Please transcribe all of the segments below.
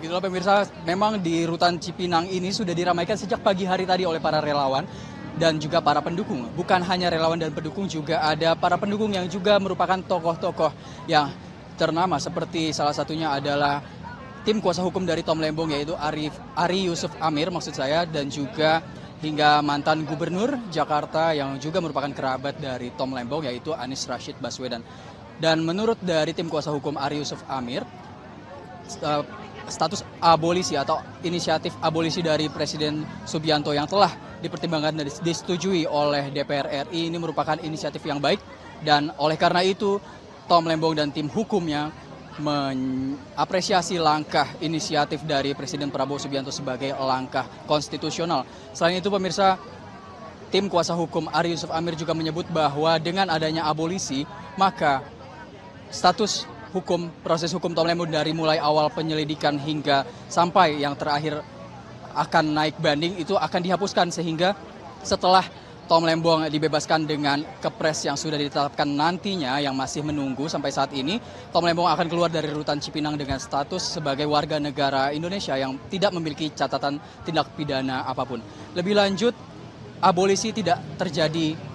Begitulah pemirsa, memang di rutan Cipinang ini sudah diramaikan sejak pagi hari tadi oleh para relawan dan juga para pendukung. Bukan hanya relawan dan pendukung, juga ada para pendukung yang juga merupakan tokoh-tokoh yang ternama, seperti salah satunya adalah tim kuasa hukum dari Tom Lembong, yaitu Ari Yusuf Amir maksud saya, dan juga hingga mantan gubernur Jakarta yang juga merupakan kerabat dari Tom Lembong, yaitu Anies Rashid Baswedan. Dan menurut dari tim kuasa hukum Ari Yusuf Amir, status abolisi atau inisiatif abolisi dari Presiden Subianto yang telah dipertimbangkan dan disetujui oleh DPR RI ini merupakan inisiatif yang baik, dan oleh karena itu Tom Lembong dan tim hukumnya mengapresiasi langkah inisiatif dari Presiden Prabowo Subianto sebagai langkah konstitusional. Selain itu pemirsa, tim kuasa hukum Ari Yusuf Amir juga menyebut bahwa dengan adanya abolisi, maka status proses hukum Tom Lembong dari mulai awal penyelidikan hingga sampai yang terakhir akan naik banding itu akan dihapuskan, sehingga setelah Tom Lembong dibebaskan dengan kepres yang sudah ditetapkan nantinya yang masih menunggu sampai saat ini, Tom Lembong akan keluar dari rutan Cipinang dengan status sebagai warga negara Indonesia yang tidak memiliki catatan tindak pidana apapun. Lebih lanjut, abolisi tidak terjadi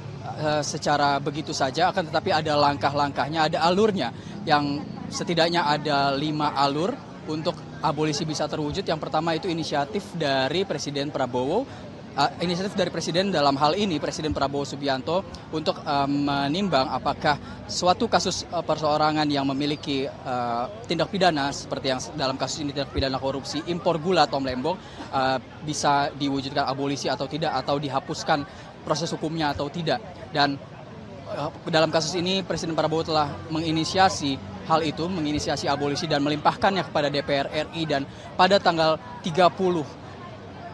secara begitu saja, akan tetapi ada langkah-langkahnya, ada alurnya, yang setidaknya ada 5 alur untuk abolisi bisa terwujud. Yang pertama itu inisiatif dari Presiden Prabowo, inisiatif dari Presiden dalam hal ini Presiden Prabowo Subianto untuk menimbang apakah suatu kasus perseorangan yang memiliki tindak pidana seperti yang dalam kasus ini tindak pidana korupsi impor gula Tom Lembong bisa diwujudkan abolisi atau tidak, atau dihapuskan proses hukumnya atau tidak. Dan dalam kasus ini Presiden Prabowo telah menginisiasi hal itu, menginisiasi abolisi dan melimpahkannya kepada DPR RI, dan pada tanggal 30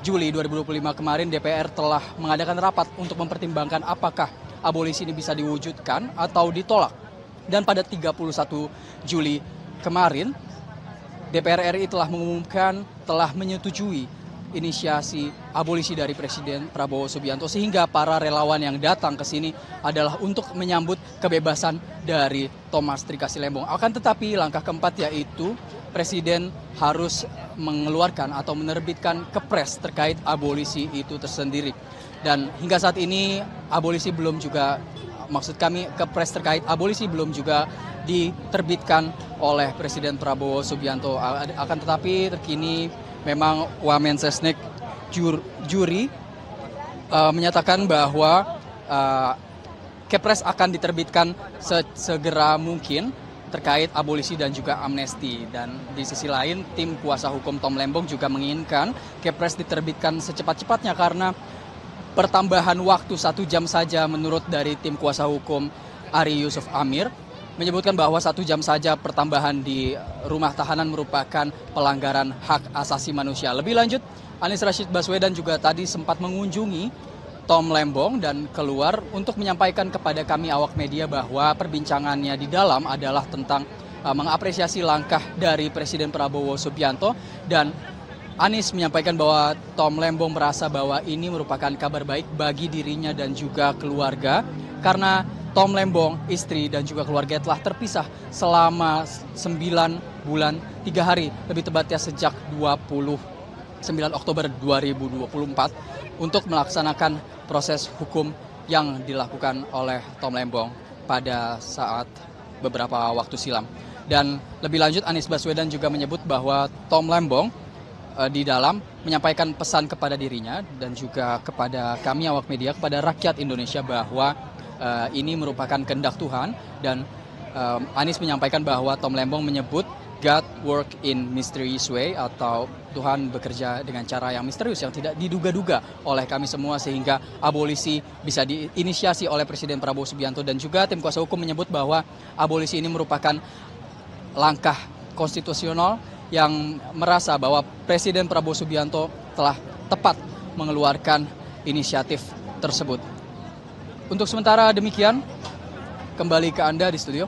Juli 2025 kemarin DPR telah mengadakan rapat untuk mempertimbangkan apakah abolisi ini bisa diwujudkan atau ditolak. Dan pada 31 Juli kemarin DPR RI telah mengumumkan telah menyetujui inisiasi abolisi dari Presiden Prabowo Subianto, sehingga para relawan yang datang ke sini adalah untuk menyambut kebebasan dari Thomas Trikasi Lembong. Akan tetapi langkah keempat yaitu Presiden harus mengeluarkan atau menerbitkan kepres terkait abolisi itu tersendiri. Dan hingga saat ini abolisi belum juga, maksud kami kepres terkait abolisi belum juga diterbitkan oleh Presiden Prabowo Subianto. Akan tetapi terkini memang Wamensesnek juri menyatakan bahwa kepres akan diterbitkan segera mungkin terkait abolisi dan juga amnesti. Dan di sisi lain tim kuasa hukum Tom Lembong juga menginginkan kepres diterbitkan secepat-cepatnya karena pertambahan waktu 1 jam saja menurut dari tim kuasa hukum Ari Yusuf Amir menyebutkan bahwa 1 jam saja pertambahan di rumah tahanan merupakan pelanggaran hak asasi manusia. Lebih lanjut, Anies Rashid Baswedan juga tadi sempat mengunjungi Tom Lembong dan keluar untuk menyampaikan kepada kami awak media bahwa perbincangannya di dalam adalah tentang mengapresiasi langkah dari Presiden Prabowo Subianto, dan Anies menyampaikan bahwa Tom Lembong merasa bahwa ini merupakan kabar baik bagi dirinya dan juga keluarga, karena Tom Lembong, istri dan juga keluarga telah terpisah selama 9 bulan 3 hari, lebih tepatnya sejak 29 Oktober 2024 untuk melaksanakan proses hukum yang dilakukan oleh Tom Lembong pada saat beberapa waktu silam. Dan lebih lanjut Anies Baswedan juga menyebut bahwa Tom Lembong di dalam menyampaikan pesan kepada dirinya dan juga kepada kami awak media, kepada rakyat Indonesia bahwa ini merupakan kehendak Tuhan. Dan Anies menyampaikan bahwa Tom Lembong menyebut God work in mysterious way, atau Tuhan bekerja dengan cara yang misterius yang tidak diduga-duga oleh kami semua, sehingga abolisi bisa diinisiasi oleh Presiden Prabowo Subianto. Dan juga tim kuasa hukum menyebut bahwa abolisi ini merupakan langkah konstitusional yang merasa bahwa Presiden Prabowo Subianto telah tepat mengeluarkan inisiatif tersebut. Untuk sementara demikian, kembali ke Anda di studio.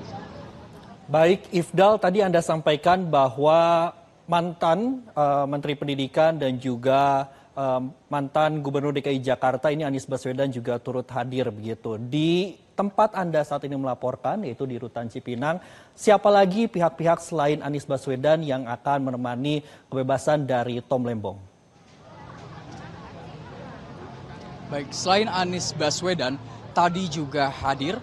Baik, Ifdal, tadi Anda sampaikan bahwa mantan Menteri Pendidikan dan juga mantan Gubernur DKI Jakarta ini Anies Baswedan juga turut hadir begitu. Di tempat Anda saat ini melaporkan, yaitu di Rutan Cipinang. Siapa lagi pihak-pihak selain Anies Baswedan yang akan menemani kebebasan dari Tom Lembong? Baik, selain Anies Baswedan, tadi juga hadir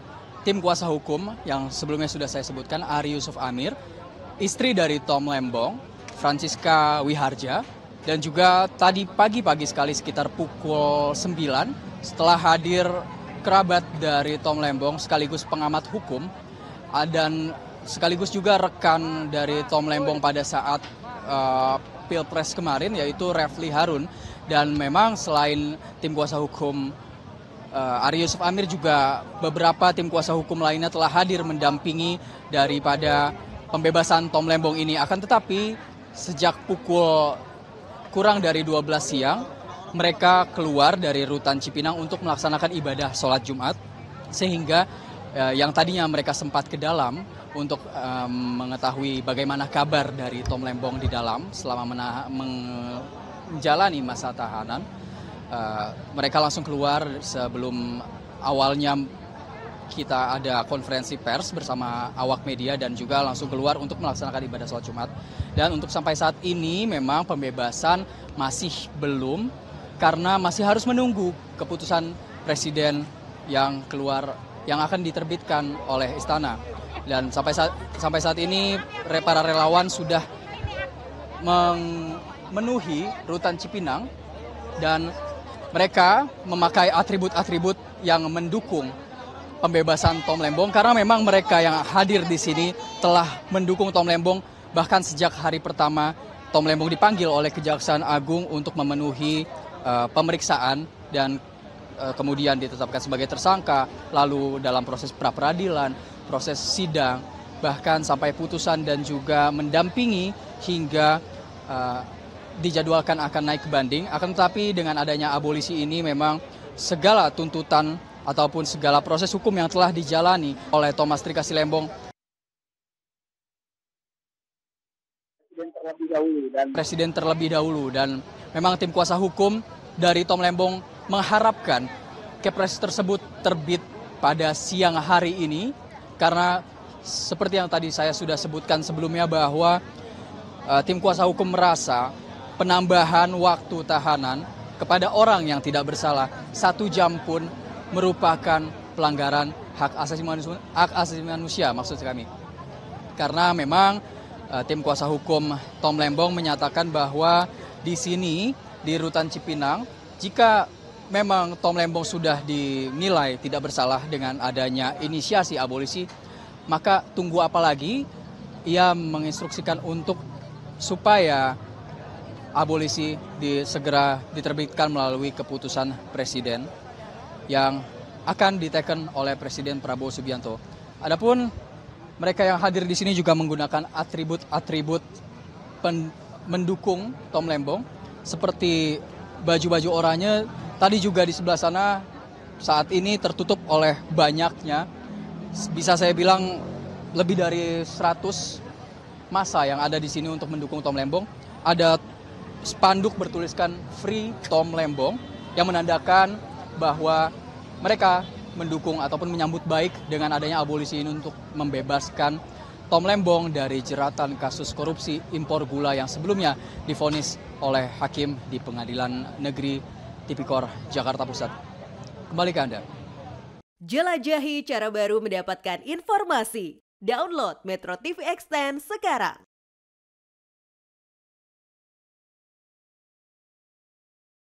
tim kuasa hukum yang sebelumnya sudah saya sebutkan, Ari Yusuf Amir, istri dari Tom Lembong, Francisca Wiharja, dan juga tadi pagi-pagi sekali sekitar pukul 9 setelah hadir kerabat dari Tom Lembong sekaligus pengamat hukum dan sekaligus juga rekan dari Tom Lembong pada saat Pilpres kemarin, yaitu Refli Harun. Dan memang selain tim kuasa hukum Ari Yusuf Amir, juga beberapa tim kuasa hukum lainnya telah hadir mendampingi daripada pembebasan Tom Lembong ini. Akan tetapi sejak pukul kurang dari 12 siang, mereka keluar dari Rutan Cipinang untuk melaksanakan ibadah sholat Jumat, sehingga yang tadinya mereka sempat ke dalam untuk mengetahui bagaimana kabar dari Tom Lembong di dalam selama menjalani masa tahanan, mereka langsung keluar sebelum awalnya kita ada konferensi pers bersama awak media dan juga langsung keluar untuk melaksanakan ibadah sholat Jumat. Dan untuk sampai saat ini memang pembebasan masih belum, karena masih harus menunggu keputusan presiden yang keluar, yang akan diterbitkan oleh istana. Dan sampai saat ini para relawan sudah memenuhi Rutan Cipinang dan mereka memakai atribut-atribut yang mendukung pembebasan Tom Lembong, karena memang mereka yang hadir di sini telah mendukung Tom Lembong bahkan sejak hari pertama Tom Lembong dipanggil oleh Kejaksaan Agung untuk memenuhi pemeriksaan dan kemudian ditetapkan sebagai tersangka, lalu dalam proses pra-peradilan, proses sidang, bahkan sampai putusan dan juga mendampingi hingga dijadwalkan akan naik ke banding. Akan tetapi dengan adanya abolisi ini memang segala tuntutan ataupun segala proses hukum yang telah dijalani oleh Thomas Trikasi Lembong Presiden terlebih dahulu, dan memang tim kuasa hukum dari Tom Lembong mengharapkan Kepres tersebut terbit pada siang hari ini, karena seperti yang tadi saya sudah sebutkan sebelumnya bahwa tim kuasa hukum merasa penambahan waktu tahanan kepada orang yang tidak bersalah 1 jam pun merupakan pelanggaran hak asasi manusia maksud kami. Karena memang tim kuasa hukum Tom Lembong menyatakan bahwa di sini di Rutan Cipinang, jika memang Tom Lembong sudah dinilai tidak bersalah dengan adanya inisiasi abolisi, maka tunggu apa lagi? Ia menginstruksikan untuk supaya abolisi segera diterbitkan melalui keputusan presiden yang akan diteken oleh Presiden Prabowo Subianto. Adapun mereka yang hadir di sini juga menggunakan atribut-atribut mendukung Tom Lembong seperti baju-baju oranye. Tadi juga di sebelah sana saat ini tertutup oleh banyaknya, bisa saya bilang lebih dari 100 massa yang ada di sini untuk mendukung Tom Lembong. Ada spanduk bertuliskan Free Tom Lembong yang menandakan bahwa mereka mendukung ataupun menyambut baik dengan adanya abolisi ini untuk membebaskan Tom Lembong dari jeratan kasus korupsi impor gula yang sebelumnya divonis oleh hakim di Pengadilan Negeri Tipikor Jakarta Pusat. Kembali ke Anda. Jelajahi cara baru mendapatkan informasi. Download Metro TV Extend sekarang.